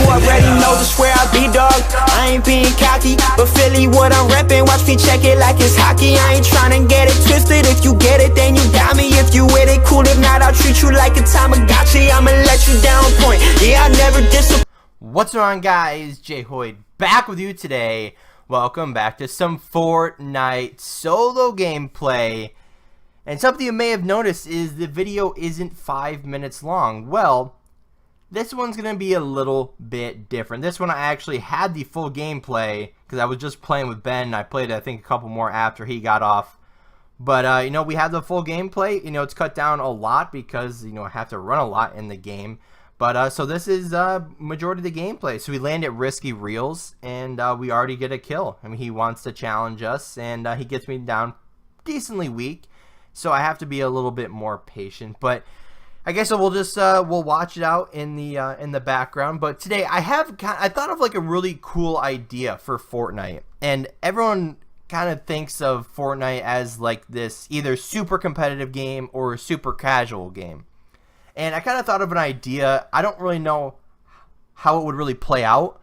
already know just where I be, dog. I ain't being cocky, but Philly what I'm reppin'. Watch me check it like it's hockey. I ain't tryna get it twisted. If you get it, then you got me. If you with it, cool. If not, I'll treat you like a Tamagotchi. I'ma let you down point. Yeah, I never disappoint. What's going on, guys? JHoyt back with you today. Welcome back to some Fortnite solo gameplay. And something you may have noticed is the video isn't 5 minutes long. Well, this one's going to be a little bit different. This one I actually had the full gameplay because I was just playing with Ben. I played, I think, a couple more after he got off. But, you know, we had the full gameplay. You know, it's cut down a lot because, you know, I have to run a lot in the game. But, so this is majority of the gameplay. So we land at Risky Reels, and we already get a kill. I mean, he wants to challenge us, and he gets me down decently weak. So I have to be a little bit more patient. But I guess we'll just, we'll watch it out in the background. But today, I thought of like a really cool idea for Fortnite. And everyone kind of thinks of Fortnite as like this either super competitive game or a super casual game. And I kind of thought of an idea. I don't really know how it would really play out.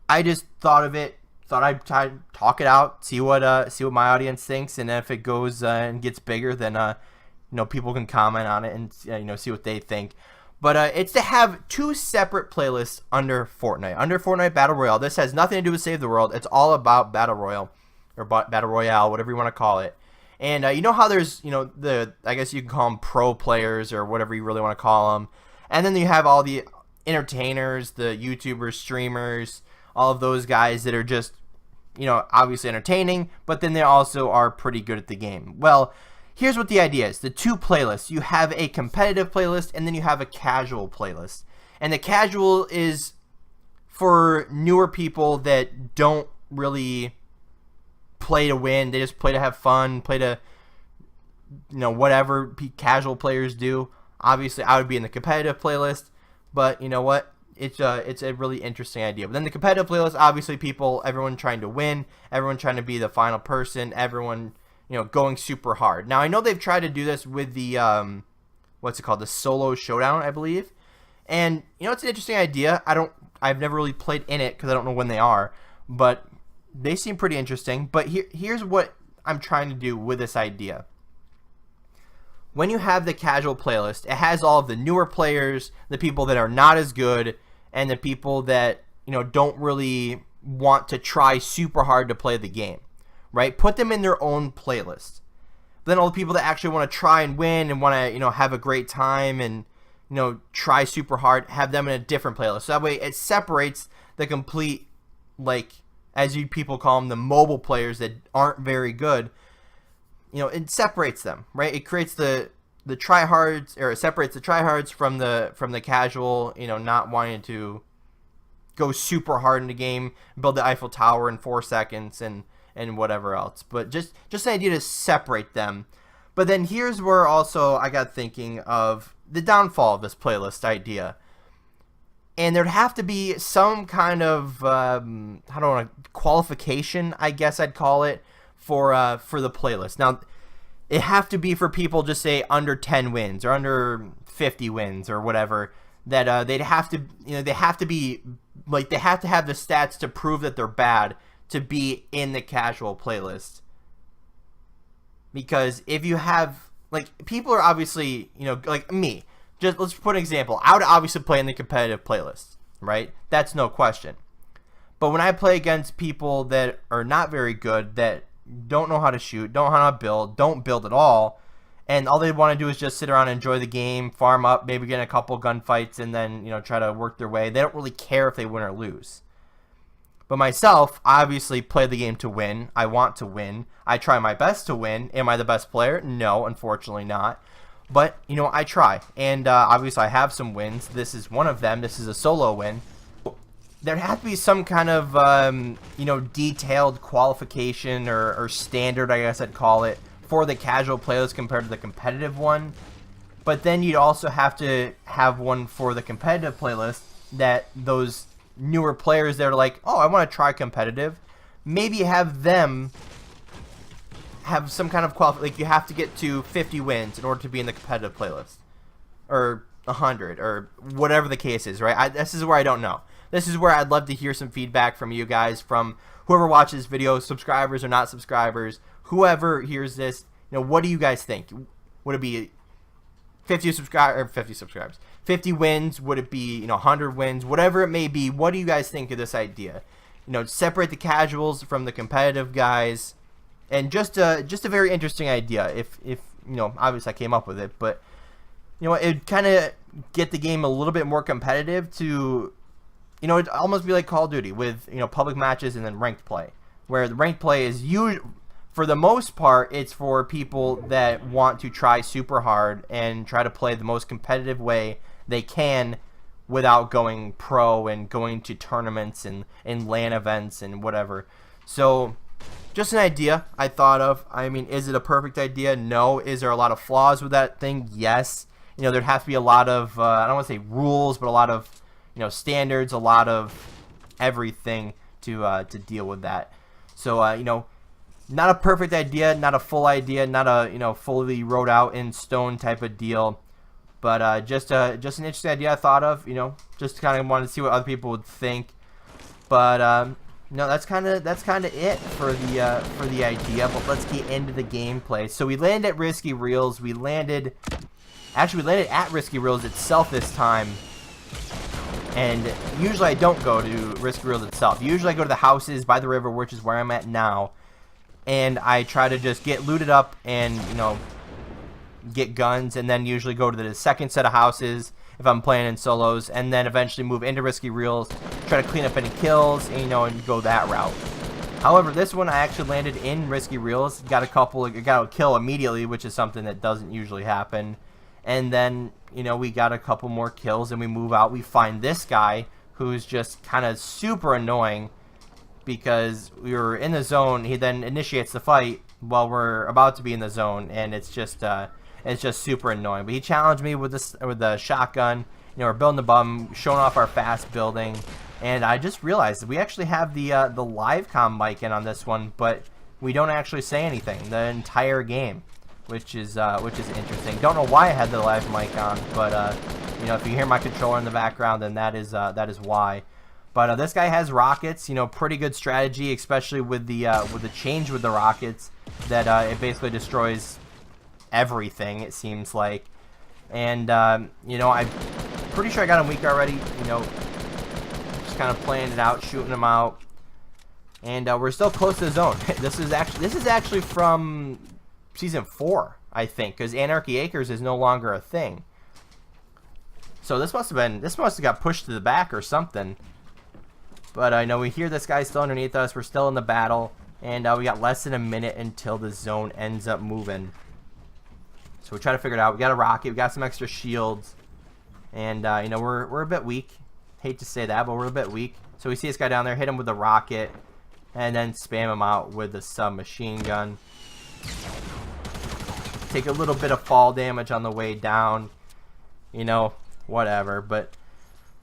I just thought of it. Thought I'd talk it out, see what my audience thinks, and if it goes and gets bigger, then you know, people can comment on it and you know, see what they think. But it's to have two separate playlists under Fortnite Battle Royale. This has nothing to do with Save the World. It's all about Battle Royale or Battle Royale, whatever you want to call it. And you know how there's, you know, I guess you can call them pro players or whatever you really want to call them. And then you have all the entertainers, the YouTubers, streamers, all of those guys that are just, you know, obviously entertaining, but then they also are pretty good at the game. Well, here's what the idea is. The two playlists. You have a competitive playlist and then you have a casual playlist. And the casual is for newer people that don't really play to win. They just play to have fun, play to, you know, whatever casual players do. Obviously, I would be in the competitive playlist, but you know what? It's a really interesting idea. But then the competitive playlist, obviously, everyone trying to win, everyone trying to be the final person, everyone, you know, going super hard. Now, I know they've tried to do this with the what's it called, the solo showdown, I believe. And you know, it's an interesting idea. I've never really played in it because I don't know when they are, but they seem pretty interesting. But here's what I'm trying to do with this idea. When you have the casual playlist, it has all of the newer players, the people that are not as good, and the people that, you know, don't really want to try super hard to play the game, right? Put them in their own playlist. Then all the people that actually want to try and win and want to, you know, have a great time and, you know, try super hard, have them in a different playlist. So that way it separates the complete, like, as you people call them, the mobile players that aren't very good. You know, it separates them, right? It creates the tryhards, or it separates the tryhards from the casual, you know, not wanting to go super hard in the game, build the Eiffel Tower in 4 seconds and whatever else. But just an idea to separate them. But then here's where also I got thinking of the downfall of this playlist idea. And there'd have to be some kind of qualification, I guess I'd call it, for the playlist. Now, it have to be for people just say under 10 wins or under 50 wins or whatever. That they'd have to, you know, they have to be like, they have to have the stats to prove that they're bad to be in the casual playlist. Because if you have, like, people are obviously, you know, like me. Just let's put an example. I would obviously play in the competitive playlist, right? That's no question. But when I play against people that are not very good, that don't know how to shoot, don't know how to build, don't build at all, and all they want to do is just sit around and enjoy the game, farm up, maybe get in a couple gunfights, and then, you know, try to work their way. They don't really care if they win or lose. But myself, I obviously play the game to win. I want to win. I try my best to win. Am I the best player? No, unfortunately not. But, you know, I try. And obviously I have some wins. This is one of them. This is a solo win. There'd have to be some kind of, you know, detailed qualification or standard, I guess I'd call it, for the casual playlist compared to the competitive one. But then you'd also have to have one for the competitive playlist that those newer players that are like, oh, I want to try competitive. Maybe have them have some kind of like you have to get to 50 wins in order to be in the competitive playlist, or 100, or whatever the case is, right? This is where I don't know. this is where I'd love to hear some feedback from you guys, from whoever watches this video, subscribers or not subscribers, whoever hears this. What do you guys think? Would it be 50 subscribers, 50 wins? Would it be 100 wins? Whatever it may be, what do you guys think of this idea? Separate the casuals from the competitive guys, and just a very interesting idea. If obviously I came up with it, but it'd kind of get the game a little bit more competitive to, it'd almost be like Call of Duty with, public matches and then ranked play, where the ranked play is for the most part, it's for people that want to try super hard and try to play the most competitive way they can without going pro and going to tournaments and LAN events and whatever. So just an idea I thought of. I mean, is it a perfect idea? No. Is there a lot of flaws with that thing? Yes. There'd have to be a lot of, I don't want to say rules, but a lot of, standards, a lot of everything to deal with that. So, not a perfect idea, not a full idea, not a, fully wrote out in stone type of deal, but just an interesting idea I thought of, just kind of wanted to see what other people would think. But no, that's kind of it for the idea. But let's get into the gameplay. So we landed at Risky Reels. We landed at Risky Reels itself this time. And usually I don't go to Risky Reels itself. Usually I go to the houses by the river, which is where I'm at now. And I try to just get looted up and, get guns, and then usually go to the second set of houses if I'm playing in solos, and then eventually move into Risky Reels, try to clean up any kills, and, and go that route. However, this one I actually landed in Risky Reels, got a kill immediately, which is something that doesn't usually happen. And then, we got a couple more kills, and we move out. We find this guy who's just kind of super annoying, because we were in the zone. He then initiates the fight while we're about to be in the zone, and it's just super annoying. But he challenged me with the shotgun. We're building the bum, showing off our fast building, and I just realized that we actually have the live comm mic in on this one, but we don't actually say anything the entire game, which is interesting. Don't know why I had the live mic on, but if you hear my controller in the background, then that is why. But this guy has rockets, pretty good strategy, especially with the change with the rockets, that it basically destroys everything, it seems like. And I'm pretty sure I got him weak already. Just kind of playing it out, shooting him out, and we're still close to the zone. This is actually from season 4, I think, because Anarchy Acres is no longer a thing. So this must have got pushed to the back or something. But I know we hear this guy still underneath us. We're still in the battle, and we got less than a minute until the zone ends up moving. So we try to figure it out. We got a rocket. We got some extra shields, and we're a bit weak. Hate to say that, but we're a bit weak. So we see this guy down there. Hit him with the rocket, and then spam him out with the submachine gun. Take a little bit of fall damage on the way down. Whatever. But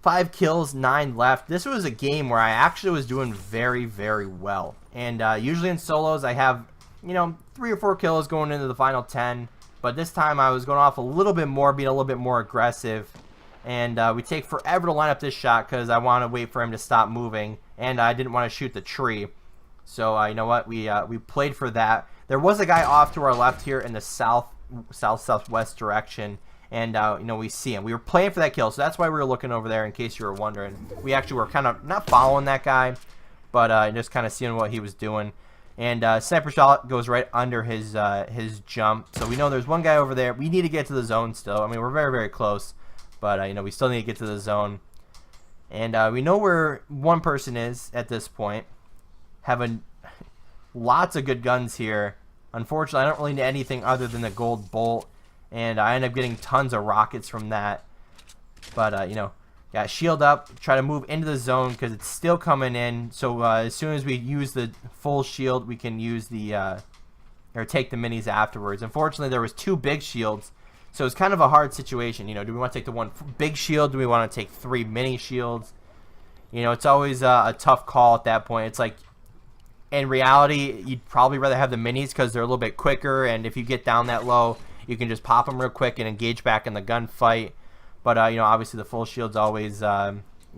5 kills, 9 left. This was a game where I actually was doing very, very well. And usually in solos I have, 3 or 4 kills going into the final 10. But this time I was going off a little bit more, being a little bit more aggressive. And we take forever to line up this shot because I want to wait for him to stop moving. And I didn't want to shoot the tree. So you know what? We played for that. There was a guy off to our left here in the southwest direction. And, we see him. We were playing for that kill, so that's why we were looking over there, in case you were wondering. We actually were kind of not following that guy, but just kind of seeing what he was doing. And sniper shot goes right under his jump. So we know there's one guy over there. We need to get to the zone still. I mean, we're very, very close, but, we still need to get to the zone. And we know where one person is at this point. Having lots of good guns here. Unfortunately, I don't really need anything other than the gold bolt. And I end up getting tons of rockets from that. But, got shield up, try to move into the zone because it's still coming in. So as soon as we use the full shield, we can use or take the minis afterwards. Unfortunately, there was 2 big shields. So it's kind of a hard situation. Do we want to take the one big shield? Do we want to take 3 mini shields? It's always a tough call at that point. It's like, in reality, you'd probably rather have the minis because they're a little bit quicker. And if you get down that low, you can just pop them real quick and engage back in the gunfight. But, obviously the full shield's always,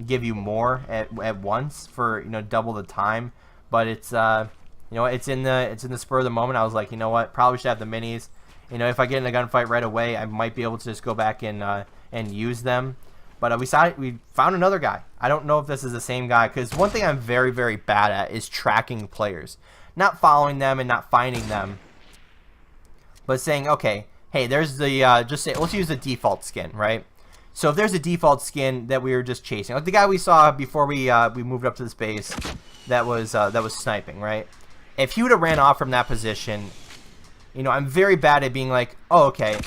give you more at once for, you know, double the time. But it's you know, it's in the spur of the moment. I was like, you know what, probably should have the minis. You know, if I get in a gunfight right away, I might be able to just go back and use them. But we found another guy. I don't know if this is the same guy, because one thing I'm very, very bad at is tracking players. Not following them and not finding them, but saying, okay, hey, there's the, let's use the default skin, right? So if there's a default skin that we were just chasing, like the guy we saw before we moved up to this base that was sniping, right? If he would have ran off from that position, you know, I'm very bad at being like, oh, okay,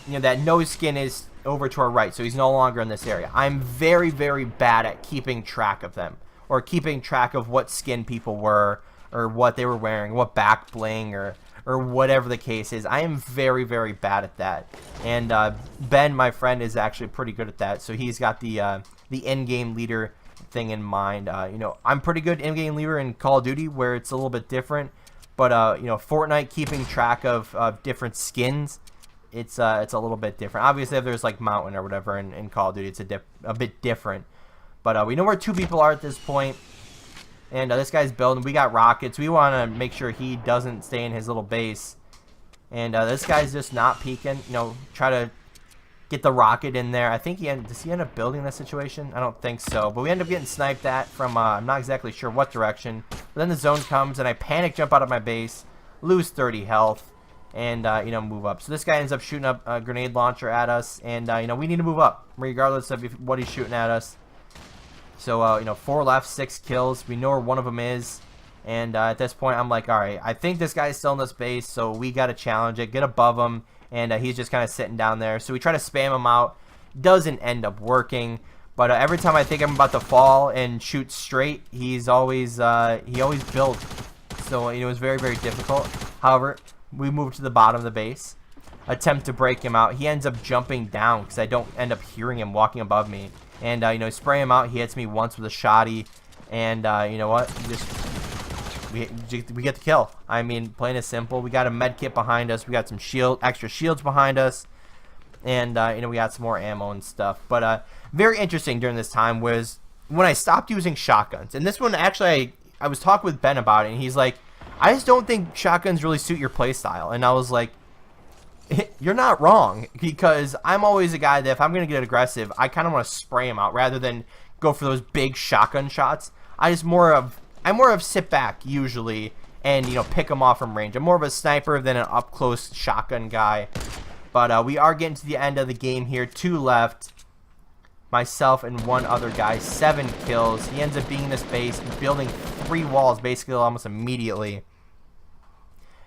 you know, that nose skin is over to our right, so he's no longer in this area. I'm very, very bad at keeping track of them, or keeping track of what skin people were, or what they were wearing, what back bling, or whatever the case is. I am very, very bad at that. And Ben, my friend, is actually pretty good at that. So he's got the in-game leader thing in mind. You know, I'm pretty good in-game leader in Call of Duty, where it's a little bit different. But you know, Fortnite, keeping track of different skins, it's a little bit different. Obviously, if there's like Mountain or whatever in Call of Duty, it's a bit different. But we know where two people are at this point. And this guy's building. We got rockets. We want to make sure he doesn't stay in his little base. And this guy's just not peeking. You know, try to get the rocket in there. I think does he end up building this situation? I don't think so. But we end up getting sniped at from I'm not exactly sure what direction. But then the zone comes, and I panic jump out of my base, lose 30 health, and you know, move up. So this guy ends up shooting up a grenade launcher at us, and you know, we need to move up regardless of what he's shooting at us. So, you know, 4 left, 6 kills. We know where one of them is. And at this point, I'm like, all right, I think this guy's still in this base, so we got to challenge it, get above him. And he's just kind of sitting down there. So we try to spam him out. Doesn't end up working. But every time I think I'm about to fall and shoot straight, he always builds. So, you know, it was very, very difficult. However, we move to the bottom of the base. Attempt to break him out. He ends up jumping down because I don't end up hearing him walking above me. And, you know, spray him out. He hits me once with a shotty. And, you know what? We get the kill. I mean, plain and simple. We got a med kit behind us. We got some extra shields behind us. And, you know, we got some more ammo and stuff. But, very interesting during this time was when I stopped using shotguns. And this one, actually, I was talking with Ben about it. And he's like, I just don't think shotguns really suit your playstyle. And I was like, you're not wrong, because I'm always a guy that if I'm going to get aggressive, I kind of want to spray him out rather than go for those big shotgun shots. I'm more of sit back usually and, you know, pick them off from range. I'm more of a sniper than an up close shotgun guy. But we are getting to the end of the game here. 2 left. Myself and one other guy. 7 kills. He ends up being in this base, building 3 walls basically almost immediately.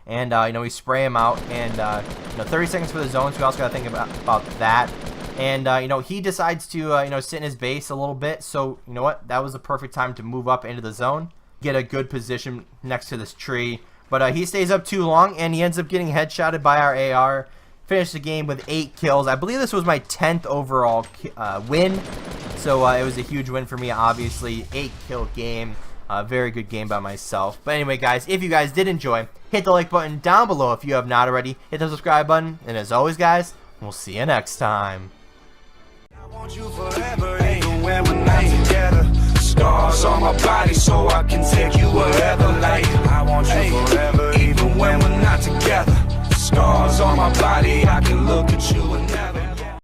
And, you know, we spray him out, and, you know, 30 seconds for the zone, so we also got to think about that. And, you know, he decides to, you know, sit in his base a little bit. So, you know what? That was the perfect time to move up into the zone, get a good position next to this tree. But he stays up too long, and he ends up getting headshotted by our AR. Finished the game with 8 kills. I believe this was my 10th overall win. So, it was a huge win for me, obviously. 8-kill game. Very good game by myself. But anyway, guys, if you guys did enjoy, hit the like button down below if you have not already. Hit the subscribe button. And as always, guys, we'll see you next time. I want you forever, even when we're not together. Scars on my body so I can take you wherever. Like, I want you forever, even when we're not together. Scars on my body, I can look at you and never